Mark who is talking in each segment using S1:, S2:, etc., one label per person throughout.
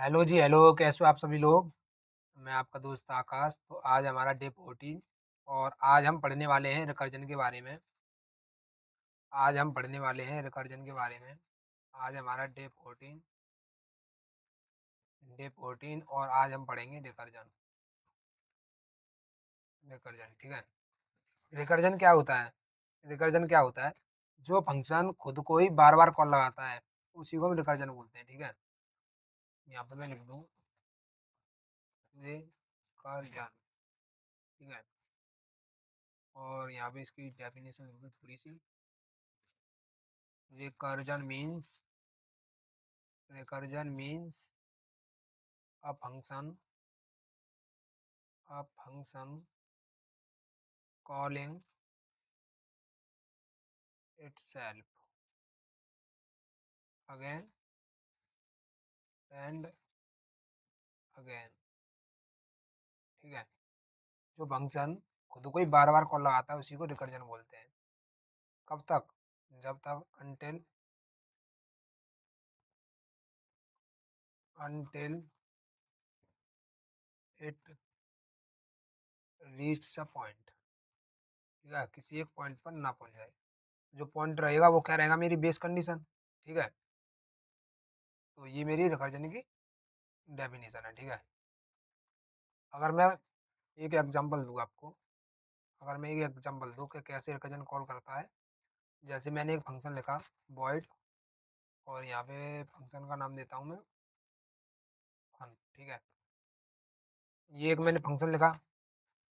S1: Hello जी, hello, कैसे हो आप सभी लोग? मैं आपका दोस्त आकाश। तो आज हमारा डे 14 और आज हम पढ़ने वाले हैं रिकर्जन के बारे में। आज हम पढ़ने वाले हैं रिकर्जन के बारे में। आज हमारा डे 14 और आज हम पढ़ेंगे रिकर्जन। रिकर्जन, ठीक है। रिकर्जन क्या होता है? रिकर्जन क्या होता है? जो फंक्शन खुद को ही बार-बार कॉल लगाता है, उसी को हम रिकर्जन बोलते हैं, ठीक है। यहाँ पे मैं लिख दूँ रिकर्जन, ठीक है। और यहाँ पे इसकी डेफिनेशन लिख दूँ थोड़ी-सी। Recursion means a function calling itself again and again, ठीक है। जो फंक्शन खुद को ही बार बार कॉल लगाता है उसी को रिकर्जन बोलते हैं। कब तक? जब तक until it reaches a point, ठीक है, किसी एक पॉइंट पर ना पहुंच जाए। जो पॉइंट रहेगा वो क्या रहेगा? मेरी बेस कंडीशन, ठीक है। तो ये मेरी रिकर्जन की डेफिनेशन है, ठीक है। अगर मैं एक एग्जांपल दूँ आपको, अगर मैं एक एग्जांपल दूँ कि कैसे रिकर्जन कॉल करता है। जैसे मैंने एक फंक्शन लिखा void, और यहाँ पे फंक्शन का नाम देता हूँ मैं फन, ठीक है। ये एक मैंने फंक्शन लिखा।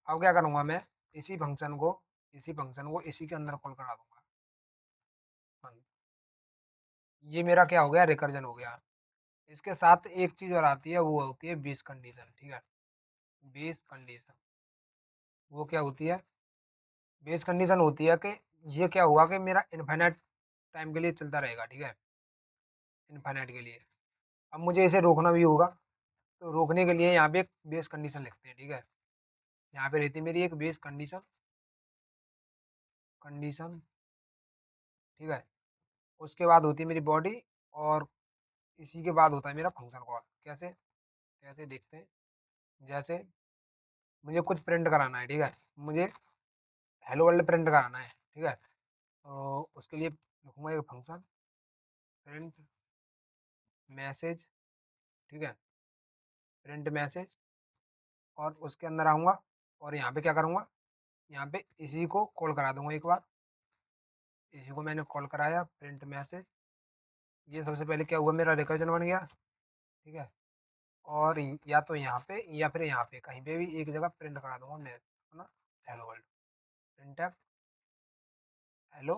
S1: अब क्या करूँगा मैं? इसी फंक्शन को इसी के अंदर कॉल करा दूंगा, फन। ये मेरा क्या हो गया? रिकर्जन हो गया। इसके साथ एक चीज और आती है, वो होती है बेस कंडीशन, ठीक है। बेस कंडीशन वो क्या होती है? बेस कंडीशन होती है कि ये क्या हुआ कि मेरा इनफाइनाइट टाइम के लिए चलता रहेगा, ठीक है। इनफाइनाइट के लिए। अब मुझे इसे रोकना भी होगा, तो रोकने के लिए यहाँ पे एक बेस कंडीशन लिखते हैं, ठीक है। यहाँ पे रहती है मेरी एक बेस कंडीशन, कंडीशन, ठीक है। उसके बाद होती है मेरी बॉडी, और इसी के बाद होता है मेरा फंक्शन कॉल। कैसे? कैसे देखते हैं। जैसे मुझे कुछ प्रिंट कराना है, ठीक है। मुझे हेलो वर्ल्ड प्रिंट कराना है, ठीक है। तो उसके लिए लिखूंगा एक फंक्शन प्रिंट मैसेज, ठीक है। प्रिंट मैसेज, और उसके अंदर आऊँगा और यहाँ पे क्या करूँगा? यहाँ पे इसी को कॉल करा दूंगा एक बार। इसी को मैंने कॉल कराया प्रिंट मैसेज। ये सबसे पहले क्या हुआ? मेरा रिकर्जन बन गया, ठीक है। और या तो यहाँ पे या फिर यहाँ पे कहीं पे भी एक जगह प्रिंट करा दूंगा मैं, है ना। Hello world, print hello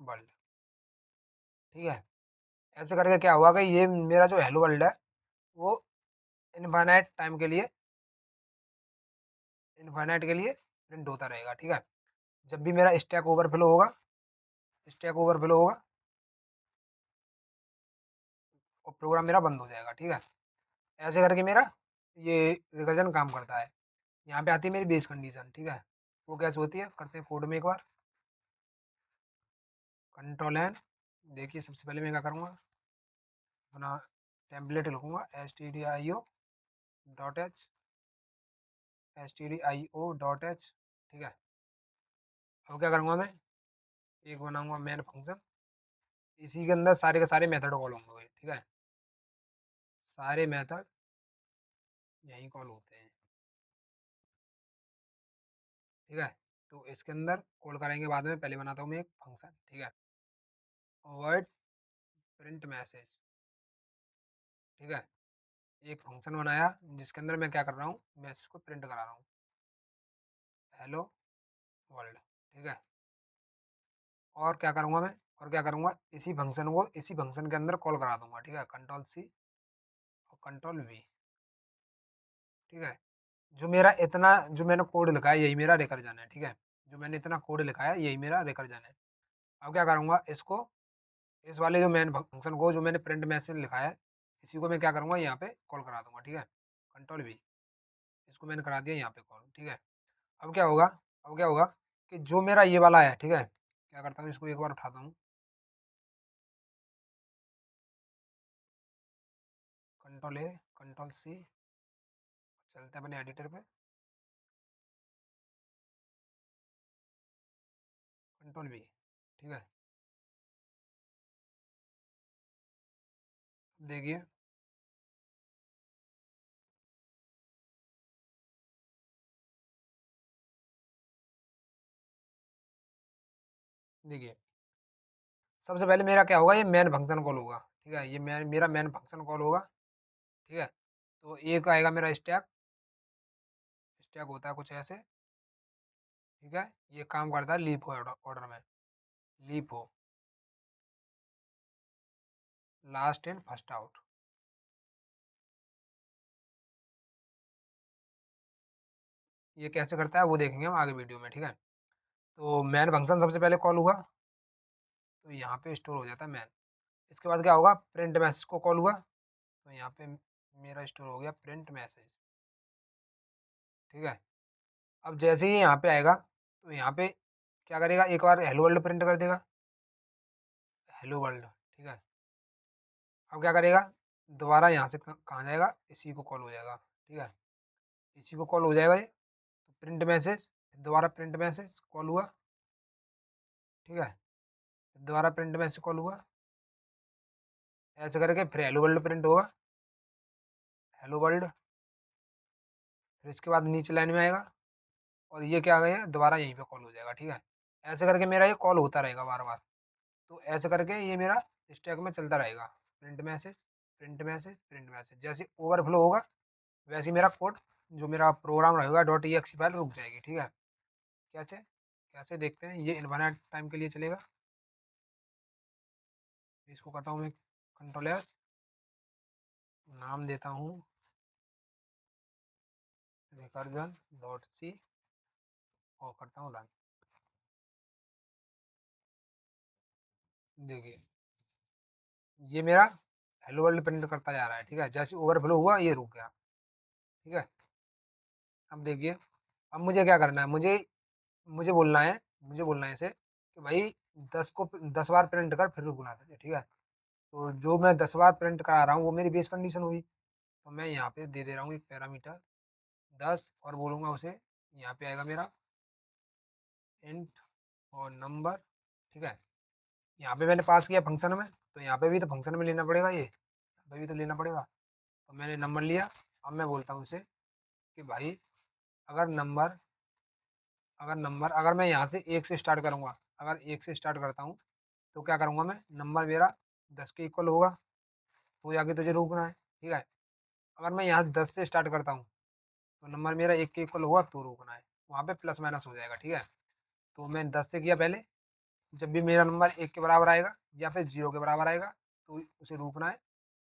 S1: world, ठीक है। ऐसे करके क्या हुआ कि ये मेरा जो हेलो वर्ल्ड है वो इनफाइनाइट टाइम के लिए, इनफाइनाइट के लिए प्रिंट होता रहेगा, ठीक है। जब भी मेरा स्टैक ओवरफ्लो होगा, स्टैक ओवरफ्लो होगा और प्रोग्राम मेरा बंद हो जाएगा, ठीक है। ऐसे करके मेरा ये रिकर्जन काम करता है। यहाँ पे आती है मेरी बेस कंडीशन, ठीक है। वो कैसे होती है? करते हैं कोड में एक बार। Control N. देखिए सबसे पहले मैं क्या करूँगा? अपना टेम्पलेट लिखूँगा stdio.h, stdio.h, ठीक है। अब क्या करूँगा मैं? एक बनाऊँगा मेन फंक्शन, इसी के अंदर सारे के सारे मेथड कॉल होंगे, ठीक है। सारे मेथड यहीं कॉल होते हैं, ठीक है। तो इसके अंदर कॉल करेंगे बाद में, पहले बनाता हूँ मैं एक फंक्शन, ठीक है। वर्ड प्रिंट मैसेज, ठीक है। एक फंक्शन बनाया जिसके अंदर मैं क्या कर रहा हूँ? मैसेज को प्रिंट करा रहा हूँ, हेलो वर्ल्ड, ठीक है। और क्या करूँगा मैं? और क्या करूँगा? इसी फंक्शन को इसी फंक्शन के अंदर कॉल करा दूंगा, ठीक है। कंट्रोल सी और कंट्रोल वी, ठीक है। जो मेरा इतना जो मैंने कोड लिखा है यही मेरा रिकर्जन है, ठीक है। जो मैंने इतना कोड लिखा है यही मेरा रिकर्जन है। अब क्या करूँगा? इसको, इस वाले जो मेन फंक्शन को जो मैंने प्रिंट मैसेज लिखा है, इसी को मैं क्या करूँगा? यहाँ पे कॉल करा दूंगा, ठीक है। कंट्रोल वी, इसको मैंने करा दिया यहाँ पे कॉल, ठीक है। अब क्या होगा? अब क्या होगा कि जो मेरा ये वाला है, ठीक है। क्या करता हूँ? इसको एक बार उठाता हूँ, कंट्रोल ए, कंट्रोल सी, चलते हैं अपने एडिटर पे, कंट्रोल बी। ठीक है, देखिए देखिए सबसे पहले मेरा क्या होगा, ये मेन फंक्शन कॉल होगा। ठीक है, ये मेरा मेन फंक्शन कॉल होगा। ठीक है, तो एक आएगा मेरा स्टैक, स्टैक होता है कुछ ऐसे। ठीक है, ये काम करता है लीफ ऑर्डर में, लीफ हो, लास्ट इन फर्स्ट आउट। ये कैसे करता है वो देखेंगे हम आगे वीडियो में। ठीक है, तो मैन फंक्शन सबसे पहले कॉल हुआ, तो यहाँ पे स्टोर हो जाता है मैन। इसके बाद क्या होगा, प्रिंट मैसेज को कॉल हुआ, तो यहाँ पे मेरा स्टोर हो गया प्रिंट मैसेज। ठीक है, अब जैसे ही यहाँ पे आएगा, तो यहाँ पे क्या करेगा, एक बार हेलो वर्ल्ड प्रिंट कर देगा, हेलो वर्ल्ड। ठीक है, अब क्या करेगा, दोबारा यहाँ से कहाँ जाएगा, इसी को कॉल हो जाएगा। ठीक है, इसी को कॉल हो जाएगा ये, तो प्रिंट मैसेज, दोबारा प्रिंट मैसेज कॉल हुआ। ठीक है, दोबारा प्रिंट मैसेज कॉल हुआ, ऐसे करके फिर हेलो वर्ल्ड प्रिंट होगा, हेलो वर्ल्ड। फिर इसके बाद नीचे लाइन में आएगा, और ये क्या गया, दोबारा यहीं पे कॉल हो जाएगा। ठीक है, ऐसे करके मेरा ये कॉल होता रहेगा बार बार। तो ऐसे करके ये मेरा स्टैक में चलता रहेगा, print message, print message, print message. जैसे ओवरफ्लो होगा, वैसे ही मेरा कोड, जो मेरा प्रोग्राम रहेगा डॉट ई एक्स फाइल रुक जाएगी। ठीक है, कैसे कैसे देखते हैं, ये इनफाइनाइट टाइम के लिए चलेगा। इसको करता हूँ मैं कंट्रोल एस, नाम देता हूँ रिकर्जन डॉट सी, और करता हूँ रन। देखिए ये मेरा हेलो वर्ल्ड प्रिंट करता जा रहा है। ठीक है, जैसे ओवरफ्लो हुआ ये रुक गया। ठीक है, अब देखिए, अब मुझे क्या करना है, मुझे बोलना है, इसे कि भाई 10 बार प्रिंट कर फिर रुकना दे। ठीक है, तो जो मैं 10 बार प्रिंट करा रहा हूँ वो मेरी बेस कंडीशन हुई, तो मैं यहाँ पे दे दे रहा हूँ एक पैरामीटर 10, और बोलूँगा उसे, यहाँ पे आएगा मेरा इंट और नंबर। ठीक है, यहाँ पे मैंने पास किया फंक्शन में, तो यहाँ पे भी तो फंक्शन में लेना पड़ेगा, ये यहाँ पे भी तो लेना पड़ेगा। तो मैंने नंबर लिया, अब मैं बोलता हूँ उसे कि भाई अगर नंबर अगर मैं यहाँ से एक से स्टार्ट करूँगा, अगर एक से स्टार्ट करता हूँ, तो क्या करूँगा मैं, नंबर मेरा 10 के इक्वल होगा, तो जाके तुझे रोकना है। ठीक है, अगर मैं यहाँ 10 से स्टार्ट करता हूँ, तो नंबर मेरा 1 के इक्वल होगा, तो रोकना है, वहाँ पे प्लस माइनस हो जाएगा। ठीक है, तो मैं 10 से किया पहले, जब भी मेरा नंबर 1 के बराबर आएगा या फिर 0 के बराबर आएगा, तो उसे रोकना है।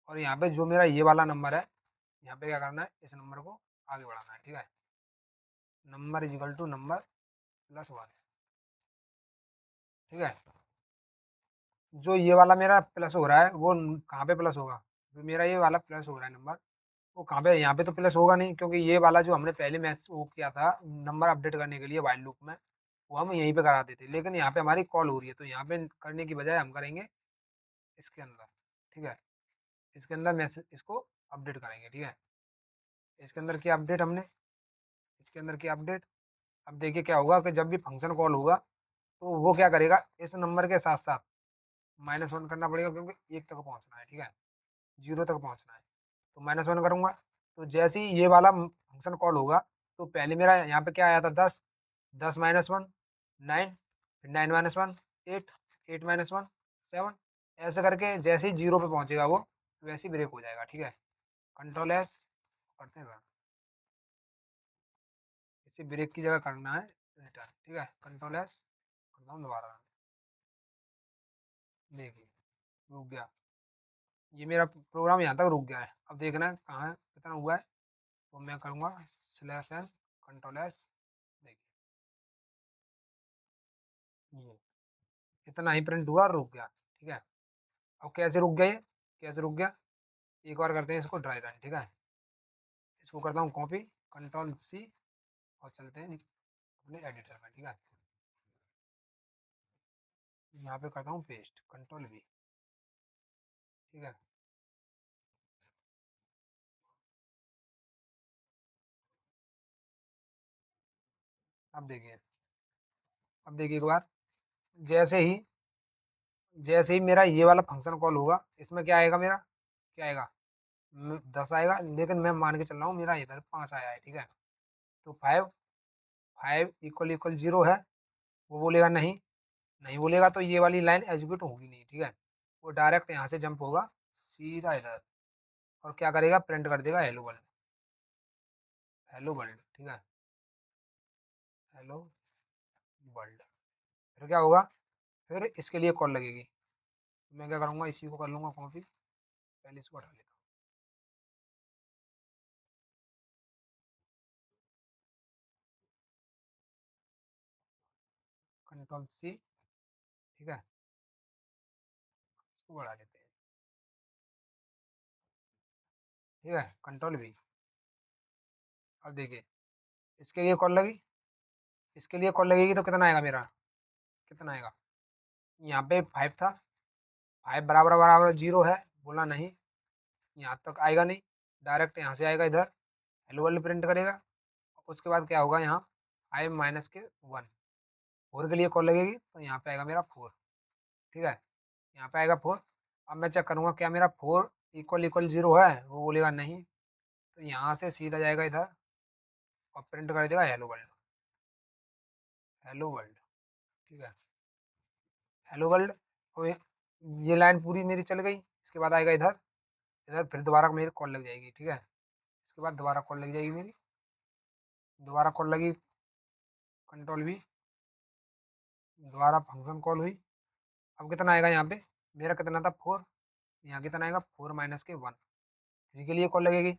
S1: और यहाँ पे जो मेरा ये वाला नंबर है, यहाँ पे क्या करना है, इस नंबर को आगे बढ़ाना है। ठीक है, number is equal to number plus 1। ठीक है, जो ये वाला मेरा प्लस हो रहा है वो कहाँ पे प्लस होगा, जो मेरा ये वाला प्लस हो रहा है नंबर, वो कहाँ पे, यहाँ पे तो प्लस होगा नहीं, क्योंकि ये वाला जो हमने पहले मैच वो किया था नंबर अपडेट करने के लिए वाइल लूप में, वो हम यहीं पे कराते थे। लेकिन यहाँ पे हमारी कॉल हो रही है, तो यहाँ पे करने की बजाय हम करेंगे इसके अंदर। ठीक है, इसके अंदर मैसेज इसको अपडेट करेंगे। ठीक है, इसके अंदर क्या अपडेट हमने, इसके अंदर क्या अपडेट, अब देखिए क्या होगा कि जब भी फंक्शन कॉल होगा, तो वो क्या करेगा, इस नंबर के साथ साथ -1 करना पड़ेगा, क्योंकि 1 तक पहुँचना है। ठीक है, 0 तक पहुँचना है, तो -1 करूँगा। तो जैसे ही ये वाला फंक्शन कॉल होगा, तो पहले मेरा यहाँ पे क्या आया था, 10, 10 -1 9, फिर 9 -1 8, 8 -1 7, ऐसे करके जैसे ही 0 पे पहुँचेगा वो, वैसे ही ब्रेक हो जाएगा। ठीक है, कंट्रोल एस करते हैं run। इसे ब्रेक की जगह करना है रिटर्न। ठीक है, कंट्रोल एस करता हूँ दोबारा run। देखिए रुक गया, ये मेरा प्रोग्राम यहाँ तक रुक गया है। अब देखना है कहाँ कितना हुआ है, तो मैं करूँगा /n कंट्रोल एस। देखिए ये इतना ही प्रिंट हुआ और रुक गया। ठीक है, अब कैसे रुक गया, ये कैसे रुक गया, एक बार करते हैं इसको ड्राई रन। ठीक है, इसको करता हूँ कॉपी, कंट्रोल सी, और चलते हैं अपने एडिटर में। ठीक है, यहाँ पे करता हूँ पेस्ट, कंट्रोल वी। ठीक है, अब देखिए, अब देखिए एक बार, जैसे ही जैसे ही मेरा ये वाला फंक्शन कॉल होगा, इसमें क्या आएगा मेरा, क्या आएगा, 10 आएगा, लेकिन मैं मान के चल रहा हूँ मेरा इधर 5 आया है, ठीक है। तो 5 5 इक्वल इक्वल 0 है, वो बोलेगा नहीं, नहीं बोलेगा तो ये वाली लाइन एग्जीक्यूट होगी नहीं, ठीक है। वो डायरेक्ट यहाँ से जंप होगा सीधा इधर, और क्या करेगा, प्रिंट कर देगा हेलो वर्ल्ड, हेलो वर्ल्ड, ठीक है, हेलो वर्ल्ड। फिर क्या होगा, फिर इसके लिए कॉल लगेगी। मैं क्या करूँगा, इसी को कर लूँगा कॉपी, पहले इसको हटा लेता हूँ, कंट्रोल सी, ठीक है, इसको बढ़ा लेते हैं, ठीक है, कंट्रोल वी। अब देखिए, इसके लिए कॉल लगी, इसके लिए कॉल लगेगी तो कितना आएगा मेरा, कितना आएगा, यहाँ पे 5 था, 5 बराबर बराबर 0 है, बोला नहीं, यहाँ तक आएगा नहीं, डायरेक्ट यहाँ से आएगा इधर, हेलो वर्ल्ड प्रिंट करेगा। उसके बाद क्या होगा, यहाँ 5 माइनस के 1, 4 के लिए कॉल लगेगी तो यहाँ पे आएगा मेरा 4, ठीक है, यहाँ पे आएगा 4। अब मैं चेक करूँगा क्या मेरा 4 इक्वल इक्वल 0 है, वो बोलेगा नहीं, तो यहाँ से सीधा जाएगा इधर और प्रिंट कर देगा हेलो वर्ल्ड, हेलो वर्ल्ड, ठीक है, हेलो वर्ल्ड। और ये लाइन पूरी मेरी चल गई, इसके बाद आएगा इधर, इधर फिर दोबारा मेरी कॉल लग जाएगी, ठीक है, इसके बाद दोबारा कॉल लग जाएगी मेरी, दोबारा कॉल लगी, कंट्रोल भी, दोबारा फंक्शन कॉल हुई। अब कितना आएगा यहाँ पे, मेरा कितना था 4, यहाँ कितना आएगा 4 माइनस के 1, 3 के लिए कॉल लगेगी।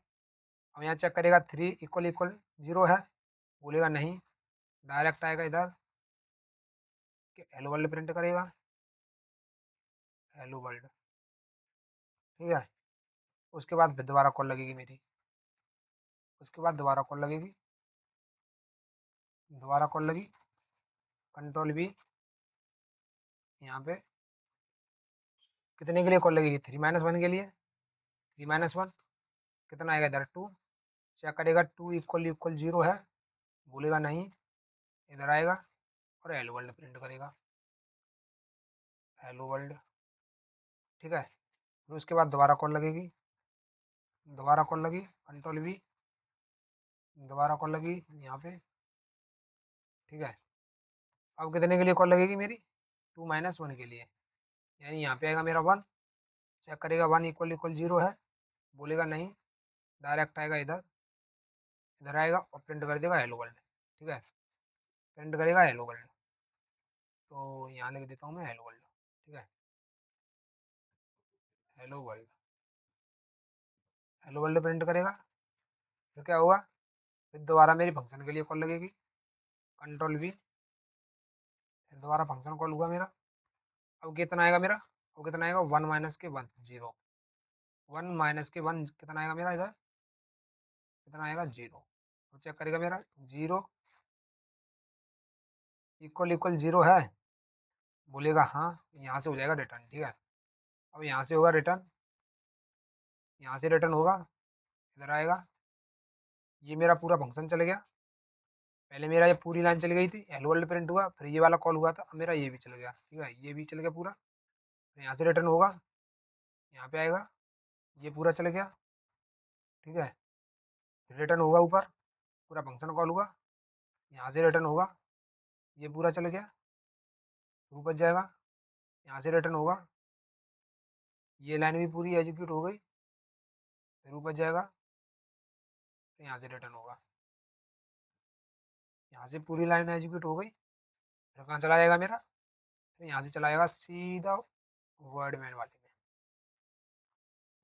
S1: अब यहाँ चेक करेगा 3 इक्वल इक्वल 0 है, बोलेगा नहीं, डायरेक्ट आएगा इधर कि हेलो वर्ल्ड प्रिंट करेगा, हेलो वर्ल्ड, ठीक है। उसके बाद फिर दोबारा कॉल लगेगी मेरी, उसके बाद दोबारा कॉल लगेगी, दोबारा कॉल लगी, कंट्रोल भी, यहाँ पे कितने के लिए कॉल लगेगी, 3 माइनस 1 के लिए, 3 माइनस 1 कितना आएगा इधर 2, चेक करेगा 2 इक्वल इक्वल 0 है, बोलेगा नहीं, इधर आएगा और हेलो वर्ल्ड प्रिंट करेगा, हेलो वर्ल्ड, ठीक है। फिर उसके बाद दोबारा कॉल लगेगी, दोबारा कॉल लगी, कंट्रोल भी, दोबारा कॉल लगी यहाँ पे, ठीक है। अब कितने के लिए कॉल लगेगी मेरी, 2 माइनस 1 के लिए, यानी यहाँ पे आएगा मेरा 1, चेक करेगा 1 इक्वल इक्वल 0 है, बोलेगा नहीं, डायरेक्ट आएगा इधर, इधर आएगा और प्रिंट कर देगा हेलो वर्ल्ड, ठीक है, प्रिंट करेगा हेलो वर्ल्ड। तो यहाँ लिख देता हूँ मैं हेलो वर्ल्ड, ठीक है, hello world, hello world print करेगा। फिर क्या होगा, फिर दोबारा मेरी फंक्शन के लिए कॉल लगेगी, कंट्रोल भी, फिर दोबारा फंक्शन कॉल हुआ मेरा। अब कितना आएगा मेरा, अब कितना आएगा 1 माइनस के 1 0, 1 माइनस के 1 कितना आएगा मेरा इधर, कितना आएगा 0, तो चेक करेगा मेरा 0 इक्वल इक्वल 0 है, बोलेगा हाँ, यहाँ से हो जाएगा रिटर्न, ठीक है। अब यहाँ से होगा रिटर्न, यहाँ से रिटर्न होगा, इधर आएगा, ये मेरा पूरा फंक्शन चल गया। पहले मेरा ये पूरी लाइन चली गई थी, हेलो वर्ल्ड प्रिंट हुआ, फिर ये वाला कॉल हुआ था, अब मेरा ये भी चल गया, ठीक है, ये भी चल गया पूरा। फिर यहाँ से रिटर्न होगा, यहाँ पे आएगा, ये पूरा चल गया, ठीक है, फिर रिटर्न होगा ऊपर, पूरा फंक्शन कॉल हुआ, यहाँ से रिटर्न होगा, ये पूरा चल गया, ऊपर जाएगा, यहाँ से रिटर्न होगा, ये लाइन भी पूरी एग्जीक्यूट हो गई, फिर ऊपर जाएगा, फिर यहाँ से रिटर्न होगा, यहाँ से पूरी लाइन एग्जीक्यूट हो गई, फिर कहाँ चला जाएगा मेरा, फिर यहाँ से चला जाएगा सीधा वर्डमैन वाले में,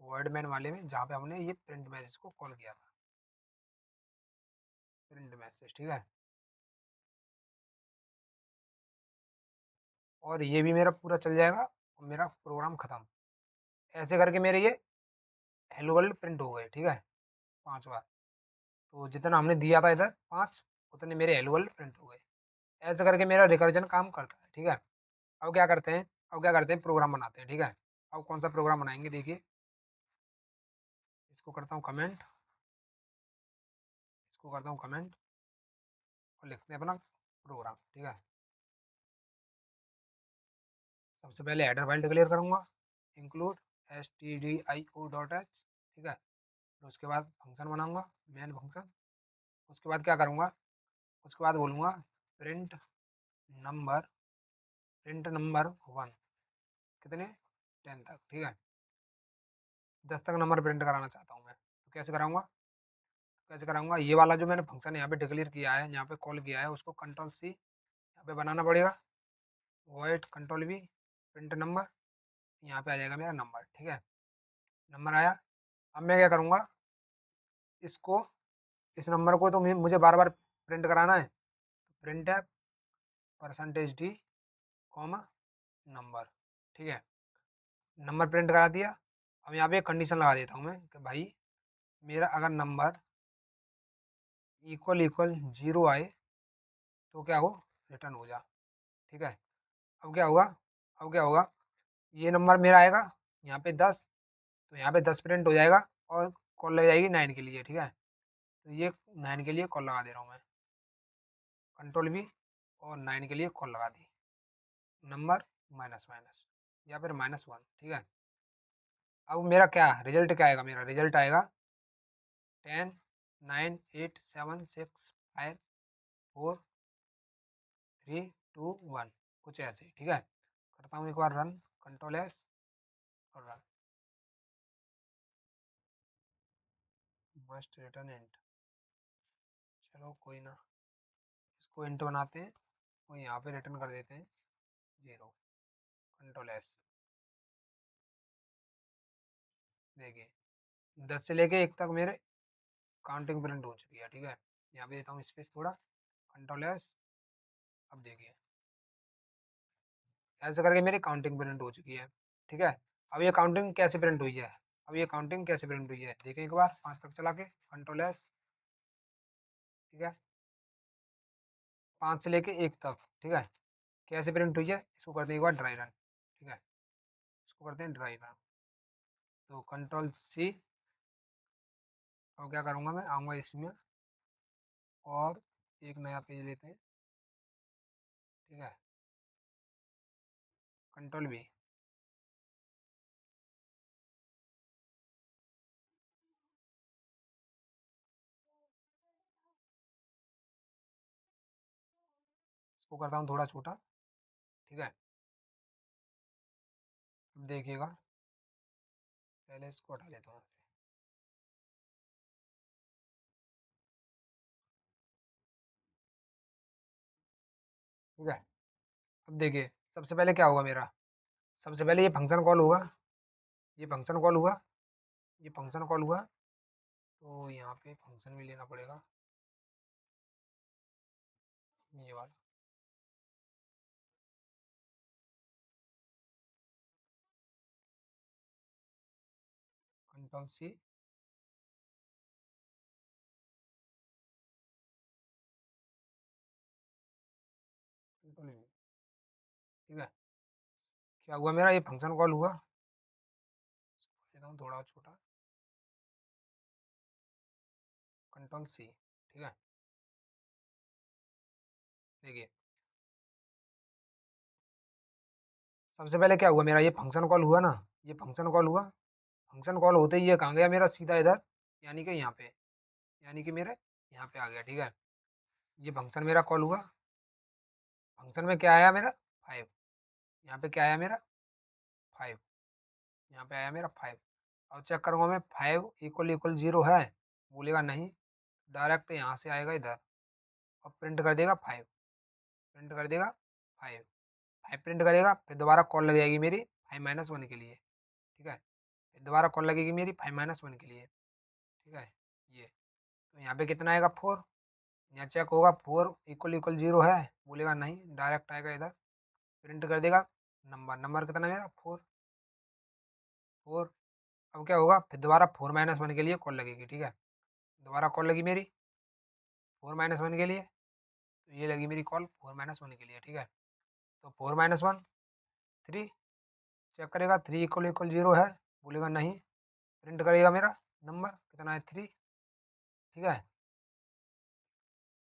S1: वर्डमैन वाले में जहाँ पे हमने ये प्रिंट मैसेज को कॉल किया था, प्रिंट मैसेज, ठीक है। और ये भी मेरा पूरा चल जाएगा और मेरा प्रोग्राम खत्म। ऐसे करके मेरे ये हेलो वर्ल्ड प्रिंट हो गए, ठीक है, 5 बार। तो जितना हमने दिया था इधर 5, उतने मेरे हेलो वर्ल्ड प्रिंट हो गए। ऐसे करके मेरा रिकर्जन काम करता है, ठीक है। अब क्या करते हैं, अब क्या करते हैं, प्रोग्राम बनाते हैं, ठीक है। अब कौन सा प्रोग्राम बनाएंगे, देखिए, इसको करता हूँ कमेंट, इसको करता हूँ कमेंट और लिखते हैं अपना प्रोग्राम, ठीक है। सबसे पहले हेडर फाइल डिक्लेयर करूंगा, इंक्लूड stdio.h, ठीक है। फिर उसके बाद फंक्शन बनाऊंगा, मेन फंक्शन। उसके बाद क्या करूंगा, उसके बाद बोलूंगा प्रिंट नंबर, प्रिंट नंबर 1, कितने, 10 तक, ठीक है। 10 तक नंबर प्रिंट कराना चाहता हूँ मैं, तो कैसे कराऊंगा, ये वाला जो मैंने फंक्शन यहाँ पे डिक्लेयर किया है, यहाँ पे कॉल किया है, उसको कंट्रोल सी यहाँ पे बनाना पड़ेगा, void control we print number, यहाँ पे आ जाएगा मेरा नंबर, ठीक है। नंबर आया। अब मैं क्या करूँगा, इसको, इस नंबर को तो मुझे बार बार प्रिंट कराना है, प्रिंट है %d, कॉमा नंबर, ठीक है। नंबर प्रिंट करा दिया। अब यहाँ पे एक कंडीशन लगा देता हूँ मैं कि भाई मेरा अगर नंबर इक्वल इक्वल 0 आए तो क्या हो, रिटर्न हो जा, ठीक है। अब क्या होगा, ये नंबर मेरा आएगा यहाँ पे 10, तो यहाँ पे 10 प्रिंट हो जाएगा और कॉल लग जाएगी 9 के लिए, ठीक है। तो ये 9 के लिए कॉल लगा दे रहा हूँ मैं, कंट्रोल भी, और 9 के लिए कॉल लगा दी, नंबर माइनस माइनस या फिर -1, ठीक है। अब मेरा क्या रिजल्ट, क्या आएगा, मेरा रिजल्ट आएगा 10 9 8 7 6 5 4 3 2 1, कुछ ऐसे, ठीक है। करता हूँ एक बार रन, कंट्रोल एस और रन, मस्ट रिटर्न इंट, चलो कोई ना, इसको इंट बनाते हैं और यहाँ पे रिटर्न कर देते हैं 0, कंट्रोल एस। देखिए 10 से लेके 1 तक मेरे काउंटिंग प्रिंट हो चुकी है, ठीक है। यहाँ पे देता हूँ स्पेस थोड़ा, कंट्रोल एस। अब देखिए ऐसे करके मेरी काउंटिंग प्रिंट हो चुकी है, ठीक है। अब ये काउंटिंग कैसे प्रिंट हुई है, देखें एक बार 5 तक चला के, कंट्रोल एस, ठीक है। 5 से लेके 1 तक, ठीक है। कैसे प्रिंट हुई है, इसको करते हैं एक बार ड्राई रन, ठीक है। इसको करते हैं ड्राई रन, तो कंट्रोल सी। अब क्या करूँगा, मैं आऊँगा इसमें और एक नया पेज लेते हैं, ठीक है, कंट्रोल बी। इसको करता हूँ थोड़ा छोटा, ठीक है। अब देखिएगा, पहले इसको हटा देता हूँ, ठीक है। अब देखिए सबसे पहले क्या होगा मेरा, सबसे पहले ये फंक्शन कॉल होगा, ये फंक्शन कॉल हुआ, ये फंक्शन कॉल हुआ, तो यहाँ पे फंक्शन भी लेना पड़ेगा, ये वाला, कंट्रोल सी, कंट्रोल वी, ठीक है। क्या हुआ मेरा, ये फंक्शन कॉल हुआ, लेता हूँ थोड़ा छोटा, कंट्रोल सी, ठीक है। देखिए सबसे पहले क्या हुआ मेरा, ये फंक्शन कॉल हुआ ना, ये फंक्शन कॉल हुआ, फंक्शन कॉल होते ही ये कहाँ गया मेरा, सीधा इधर, यानी कि यहाँ पे, यानी कि मेरे यहाँ पे आ गया, ठीक है। ये फंक्शन मेरा कॉल हुआ, फंक्शन में क्या आया मेरा 5, यहाँ पे क्या आया मेरा 5, यहाँ पे आया मेरा 5। अब चेक करूँगा मैं 5 इक्वल इक्वल 0 है, बोलेगा नहीं, डायरेक्ट यहाँ से आएगा इधर और प्रिंट कर देगा 5, प्रिंट कर देगा 5, 5 प्रिंट करेगा, फिर दोबारा कॉल लग जाएगी मेरी 5 - 1 के लिए, ठीक है। फिर दोबारा कॉल लगेगी मेरी 5 - 1 के लिए, ठीक है। ये तो यहाँ पे कितना आएगा 4, यहाँ चेक होगा 4 इक्वल इक्वल 0 है, बोलेगा नहीं, डायरेक्ट आएगा इधर, प्रिंट कर देगा नंबर, नंबर कितना है मेरा 4, 4। अब क्या होगा, फिर दोबारा 4 - 1 के लिए कॉल लगेगी, ठीक है। दोबारा कॉल लगी मेरी 4 - 1 के लिए, तो ये लगी मेरी कॉल 4 - 1 के लिए, ठीक है। तो 4 - 1 3, चेक करेगा 3 इक्वल इक्वल 0 है, बोलेगा नहीं, प्रिंट करेगा मेरा नंबर कितना है 3, ठीक है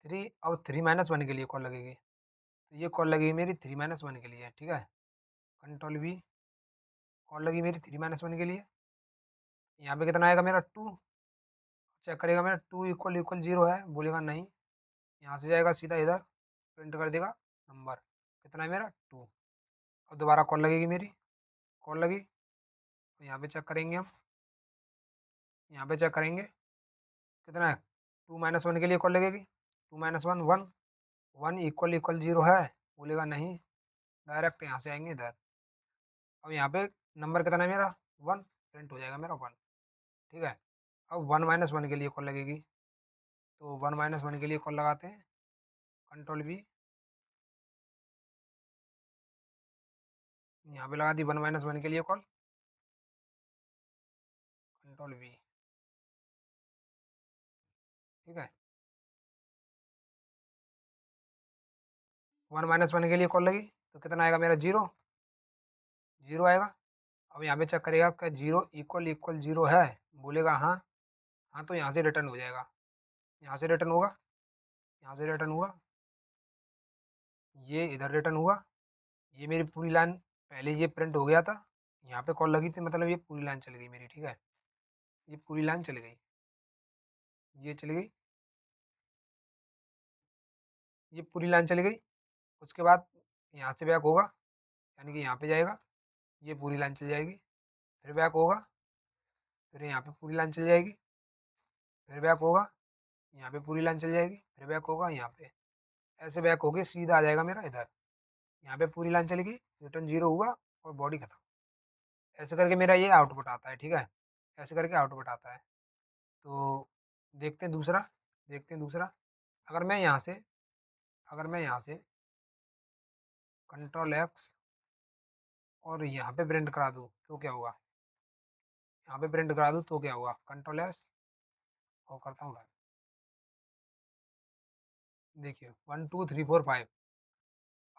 S1: 3। अब 3 - 1 के लिए कॉल लगेगी, तो ये कॉल लगेगी मेरी 3 - 1 के लिए, ठीक है। कंट्रोल वी, कॉल लगी मेरी 3 - 1 के लिए। यहाँ पे कितना आएगा मेरा 2, चेक करेगा मेरा 2 = 0 है, बोलेगा नहीं, यहाँ से जाएगा सीधा इधर, प्रिंट कर देगा नंबर, कितना है मेरा 2। और दोबारा कॉल लगेगी मेरी, कॉल लगी तो यहाँ पे चेक करेंगे हम, यहाँ पे चेक करेंगे कितना है, 2 - 1 के लिए कॉल लगेगी, 2 - 1 1, 1 = 0 है, बोलेगा नहीं, डायरेक्ट यहाँ से आएंगे इधर। अब यहाँ पे नंबर कितना है मेरा 1, प्रिंट हो जाएगा मेरा 1, ठीक है। अब 1 - 1 के लिए कॉल लगेगी, तो 1 - 1 के लिए कॉल लगाते हैं, कंट्रोल वी, यहाँ पे लगा दी 1 - 1 के लिए कॉल, कंट्रोल वी, ठीक है। 1 - 1 के लिए कॉल लगी तो कितना आएगा मेरा 0, 0 आएगा। अब यहाँ पे चेक करेगा क्या 0 = 0 है, बोलेगा हाँ, हाँ तो यहाँ से रिटर्न हो जाएगा, यहाँ से रिटर्न होगा, यहाँ से रिटर्न हुआ, ये इधर रिटर्न हुआ, ये मेरी पूरी लाइन पहले ये प्रिंट हो गया था, यहाँ पे कॉल लगी थी, मतलब ये पूरी लाइन चली गई मेरी, ठीक है। ये पूरी लाइन चली गई, ये चली गई, ये पूरी लाइन चली गई। उसके बाद यहाँ से बैक होगा, यानी कि यहाँ पे जाएगा, ये पूरी लाइन चल जाएगी, फिर बैक होगा, फिर यहाँ पे पूरी लाइन चल जाएगी, फिर बैक होगा, यहाँ पे पूरी लाइन चल जाएगी, फिर बैक होगा यहाँ पे, ऐसे बैक होके सीधा आ जाएगा मेरा इधर, यहाँ पे पूरी लाइन चलेगी, रिटर्न 0 हुआ और बॉडी खत्म। ऐसे करके मेरा ये आउटपुट आता है, ठीक है, ऐसे करके आउटपुट आता है। तो देखते हैं दूसरा, देखते हैं दूसरा। अगर मैं यहाँ से, अगर मैं यहाँ से कंट्रोल एक्स और यहाँ पे प्रिंट करा दूँ तो क्या होगा, यहाँ पे प्रिंट करा दूँ तो क्या होगा, कंट्रोल एस और करता हूँ, देखिए 1 2 3 4 5।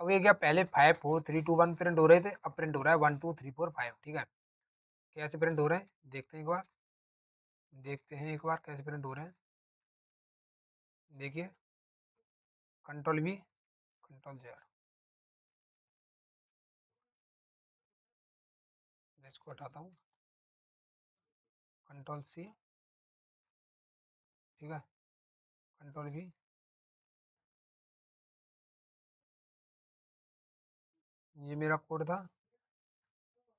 S1: अब ये क्या, पहले 5 4 3 2 1 प्रिंट हो रहे थे, अब प्रिंट हो रहा है 1 2 3 4 5, ठीक है। कैसे प्रिंट हो रहे हैं देखते हैं एक बार, देखते हैं एक बार कैसे प्रिंट हो रहे हैं। देखिए कंट्रोल वी, कंट्रोल जेड, इसको हटाता हूँ, कंट्रोल सी, ठीक है, कंट्रोल वी, ये मेरा कोड था,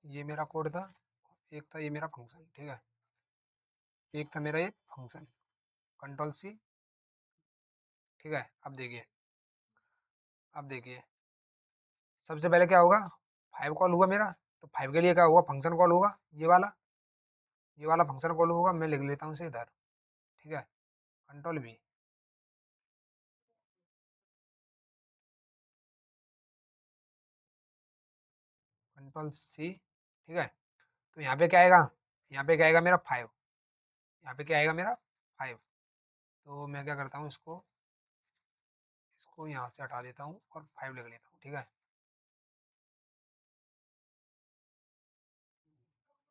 S1: ये मेरा कोड था, एक था ये मेरा फंक्शन, ठीक है, एक था मेरा ये फंक्शन, कंट्रोल सी, ठीक है। अब देखिए, अब देखिए सबसे पहले क्या होगा, 5 कॉल हुआ मेरा, तो 5 के लिए क्या होगा, फंक्शन कॉल होगा, ये वाला फंक्शन कॉल होगा, मैं लिख लेता हूँ इसे इधर, ठीक है, कंट्रोल वी, कंट्रोल सी, ठीक है। तो यहाँ पे क्या आएगा, यहाँ पे क्या आएगा मेरा 5, यहाँ पे क्या आएगा मेरा 5। तो मैं क्या करता हूँ, इसको इसको यहाँ से हटा देता हूँ और 5 लिख लेता हूँ, ठीक है।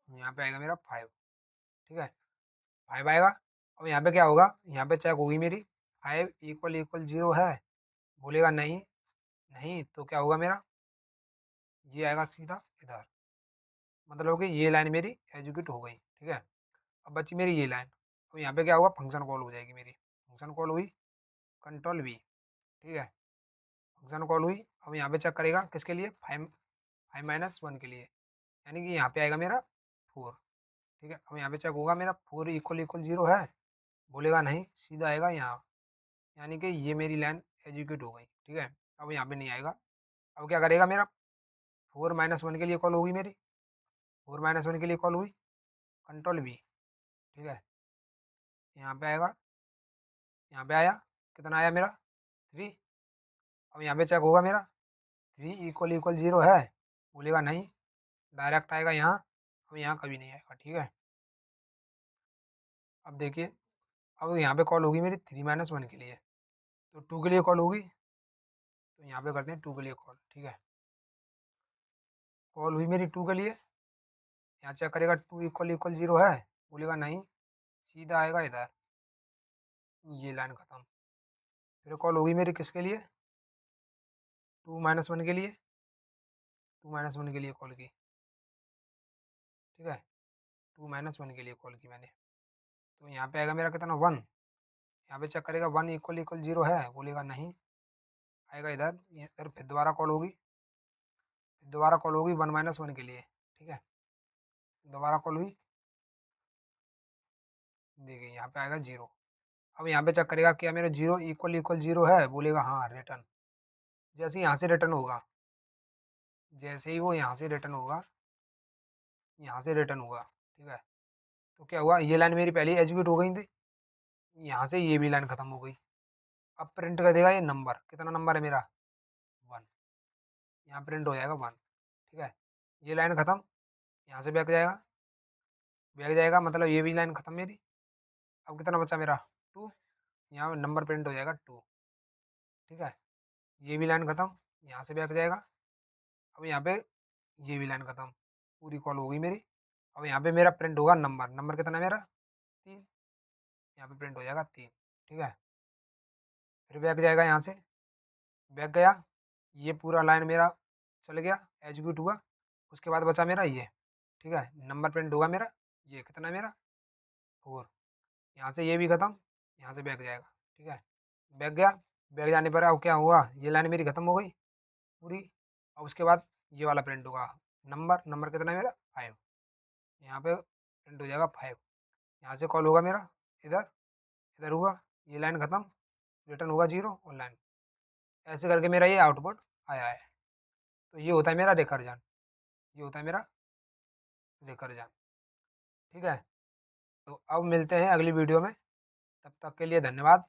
S1: यहाँ पे आएगा मेरा 5, ठीक है, 5 आएगा। अब यहाँ पे क्या होगा, यहाँ पे चेक होगी मेरी 5 = 0 है, बोलेगा नहीं, नहीं तो क्या होगा मेरा, ये आएगा सीधा इधर, मतलब कि ये लाइन मेरी एग्जीक्यूट हो गई, ठीक है। अब बची मेरी ये लाइन, तो यहाँ पे क्या होगा, फंक्शन कॉल हो जाएगी मेरी, फंक्शन कॉल हुई, कंट्रोल वी, ठीक है, फंक्शन कॉल हुई। अब यहाँ पे चेक करेगा किसके लिए, 5 - 1 के लिए, यानी कि यहाँ पे आएगा मेरा 4, ठीक है। अब यहाँ पे चेक होगा मेरा 4 = 0 है, बोलेगा नहीं, सीधा आएगा यहाँ, यानी कि ये मेरी लाइन एग्जीक्यूट हो गई, ठीक है। अब यहाँ पे नहीं आएगा। अब क्या करेगा मेरा, 4 - 1 के लिए कॉल होगी मेरी, 4 - 1 के लिए कॉल हुई, कंट्रोल वी, ठीक है, यहाँ पे आएगा, यहाँ पे आया, कितना आया मेरा 3। अब यहाँ पे चेक होगा मेरा 3 = 0 है, बोलेगा नहीं, डायरेक्ट आएगा यहाँ, अब यहाँ कभी नहीं आएगा, ठीक है। अब देखिए, अब यहाँ पे कॉल होगी मेरी 3 - 1 के लिए, तो 2 के लिए कॉल होगी, तो यहाँ पे करते हैं 2 के लिए कॉल, ठीक है। कॉल हुई मेरी 2 के लिए, यहाँ चेक करेगा 2 = 0 है, बोलेगा नहीं, सीधा आएगा इधर, ये लाइन खत्म। फिर कॉल होगी मेरी किसके लिए, 2 - 1 के लिए, 2 - 1 के लिए कॉल की, ठीक है, 2 - 1 के लिए कॉल की मैंने। तो यहाँ पे आएगा मेरा कितना 1, यहाँ पे चेक करेगा 1 = 0 है, बोलेगा नहीं, आएगा इधर, इधर फिर दोबारा कॉल होगी, दोबारा कॉल होगी 1 - 1 के लिए, ठीक है, दोबारा कॉल हुई, देखिए यहाँ पे आएगा 0। अब यहाँ पे चेक करेगा क्या मेरा 0 == 0 है, बोलेगा हाँ रिटर्न। जैसे ही यहाँ से रिटर्न होगा, जैसे ही वो यहाँ से रिटर्न होगा, यहाँ से रिटर्न हुआ, ठीक है, तो क्या हुआ, ये लाइन मेरी पहले ही एग्जीक्यूट हो गई थी, यहाँ से ये भी लाइन खत्म हो गई। अब प्रिंट कर देगा ये नंबर, कितना नंबर है मेरा 1, यहाँ प्रिंट हो जाएगा 1, ठीक है, ये लाइन खत्म, यहाँ से बैक जाएगा, बैक जाएगा मतलब ये भी लाइन खत्म मेरी। अब कितना बचा मेरा 2, यहाँ नंबर प्रिंट हो जाएगा 2, ठीक है, ये भी लाइन खत्म, यहाँ से बैक जाएगा, अब यहाँ पे ये भी लाइन खत्म, पूरी कॉल हो गई मेरी। अब यहाँ पे मेरा प्रिंट होगा नंबर, नंबर कितना है मेरा 3, यहाँ पे प्रिंट हो जाएगा 3, ठीक है, फिर बैक जाएगा, यहाँ से बैक गया, ये पूरा लाइन मेरा चल गया, एग्जीक्यूट हुआ, उसके बाद बचा मेरा ये, ठीक है, नंबर प्रिंट होगा मेरा, ये कितना है मेरा 4, यहाँ से ये भी खत्म, यहाँ से बैक जाएगा, ठीक है, बैक गया, बैक जाने पर अब क्या हुआ, ये लाइन मेरी खत्म हो गई पूरी। और उसके बाद ये वाला प्रिंट होगा नंबर, नंबर कितना है मेरा 5, यहाँ पे प्रिंट हो जाएगा 5, यहाँ से कॉल होगा मेरा इधर, इधर हुआ, ये लाइन खत्म, रिटर्न होगा 0 और लाइन, ऐसे करके मेरा ये आउटपुट आया है। तो ये होता है मेरा रिकर्जन, ये होता है मेरा रिकर्जन, ठीक है। तो अब मिलते हैं अगली वीडियो में, तब तक के लिए धन्यवाद।